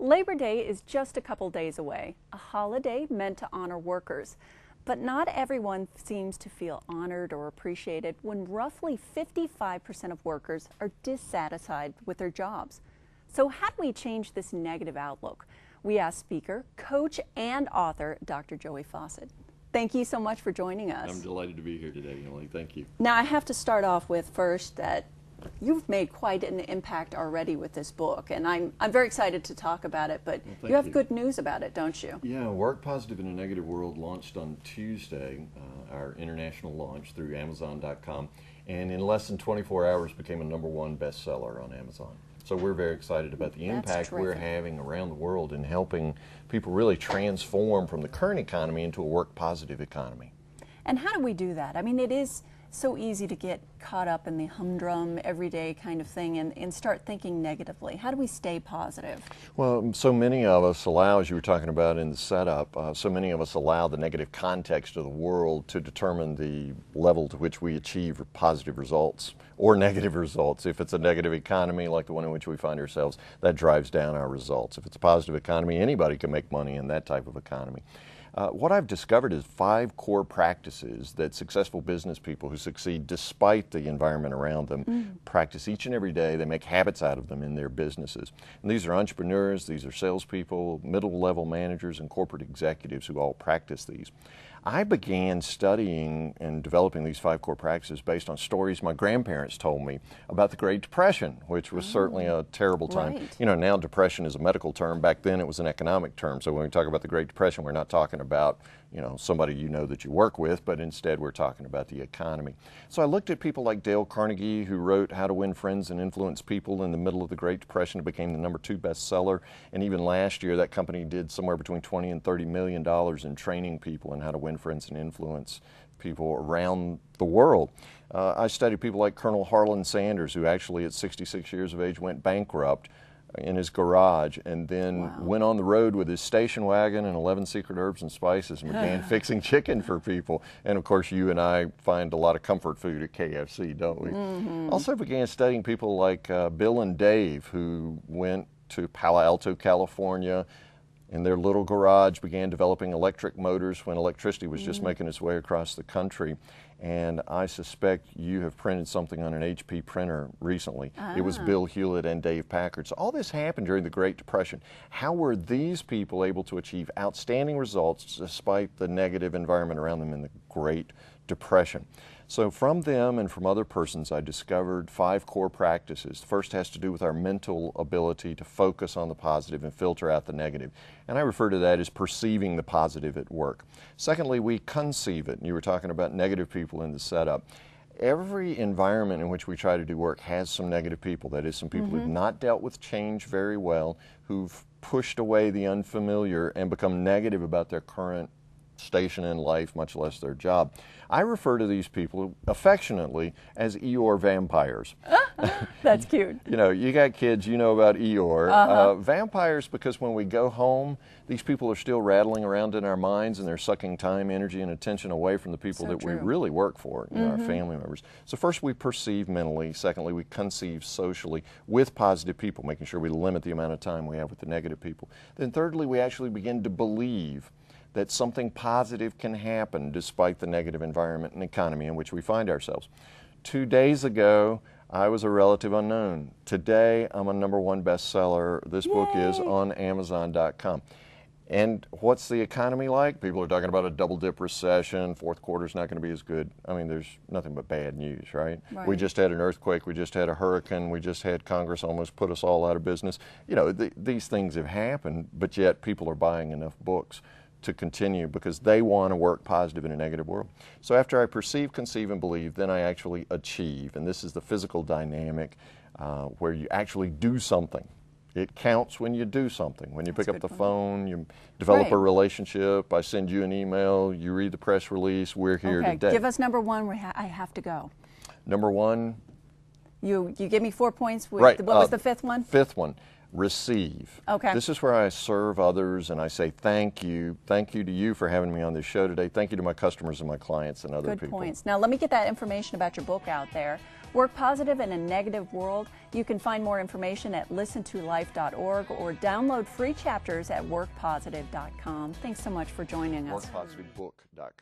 Labor Day is just a couple days away, a holiday meant to honor workers. But not everyone seems to feel honored or appreciated when roughly 55% of workers are dissatisfied with their jobs. So how do we change this negative outlook? We asked speaker, coach, and author Dr. Joey Faucette. Thank you so much for joining us. I'm delighted to be here today, Emily. Thank you. Now I have to start off with first that you've made quite an impact already with this book, and I'm very excited to talk about it, but you have good news about it, don't you? Yeah, Work Positive in a Negative World launched on Tuesday, our international launch through Amazon.com, and in less than 24 hours became a #1 bestseller on Amazon. So we're very excited about the impact we're having around the world in helping people really transform from the current economy into a work positive economy. And how do we do that? I mean, it is so easy to get caught up in the humdrum, everyday kind of thing and start thinking negatively. How do we stay positive? Well, so many of us allow, as you were talking about in the setup, so many of us allow the negative context of the world to determine the level to which we achieve positive results or negative results. If it's a negative economy like the one in which we find ourselves, that drives down our results. If it's a positive economy, anybody can make money in that type of economy. What I've discovered is 5 core practices that successful business people who succeed despite the environment around them practice each and every day. They make habits out of them in their businesses. And these are entrepreneurs, these are salespeople, middle-level managers, and corporate executives who all practice these. I began studying and developing these 5 core practices based on stories my grandparents told me about the Great Depression, which was certainly a terrible time. Right. You know, now depression is a medical term. Back then it was an economic term. So when we talk about the Great Depression, we're not talking about, you know, somebody you know that you work with, but instead we're talking about the economy. So I looked at people like Dale Carnegie, who wrote How to Win Friends and Influence People in the middle of the Great Depression. It became the #2 bestseller. And even last year, that company did somewhere between $20 and $30 million in training people in how to win friends and influence people around the world. I studied people like Colonel Harlan Sanders, who actually at 66 years of age went bankrupt in his garage and then went on the road with his station wagon and 11 secret herbs and spices and began fixing chicken for people. And of course you and I find a lot of comfort food at KFC, don't we? Also began studying people like Bill and Dave, who went to Palo Alto, California, in their little garage began developing electric motors when electricity was just making its way across the country. And I suspect you have printed something on an HP printer recently. It was Bill Hewlett and Dave Packard. So all this happened during the Great Depression. How were these people able to achieve outstanding results despite the negative environment around them in the Great Depression? So from them and from other persons, I discovered 5 core practices. The first has to do with our mental ability to focus on the positive and filter out the negative. And I refer to that as perceiving the positive at work. Secondly, we conceive it. And you were talking about negative people in the setup. Every environment in which we try to do work has some negative people. That is, some people who've not dealt with change very well, who've pushed away the unfamiliar and become negative about their current station in life, much less their job. I refer to these people affectionately as Eeyore vampires. That's cute. You know, you got kids, you know about Eeyore. Vampires, because when we go home, these people are still rattling around in our minds and they're sucking time, energy, and attention away from the people that we really work for, you know, our family members. So first we perceive mentally. Secondly, we conceive socially with positive people, making sure we limit the amount of time we have with the negative people. Then thirdly, we actually begin to believe that something positive can happen despite the negative environment and economy in which we find ourselves. 2 days ago, I was a relative unknown. Today, I'm a #1 bestseller. This book is on Amazon.com. And what's the economy like? People are talking about a double-dip recession. Fourth quarter's not going to be as good. I mean, there's nothing but bad news, right? We just had an earthquake. We just had a hurricane. We just had Congress almost put us all out of business. You know, these things have happened, but yet people are buying enough books to continue because they want to work positive in a negative world. So after I perceive, conceive, and believe, then I actually achieve. And this is the physical dynamic where you actually do something. It counts when you do something. When you pick up the phone, you develop a relationship, I send you an email, you read the press release, we're here today. Give us #1 where I have to go. #1. You give me 4 points. What was the 5th one? 5th one. Receive. Okay. This is where I serve others and I say thank you. Thank you to you for having me on this show today. Thank you to my customers and my clients and other people. Good points. Now let me get that information about your book out there. Work positive in a negative world? You can find more information at listentolife.org or download free chapters at workpositive.com. Thanks so much for joining us. Workpositivebook.com.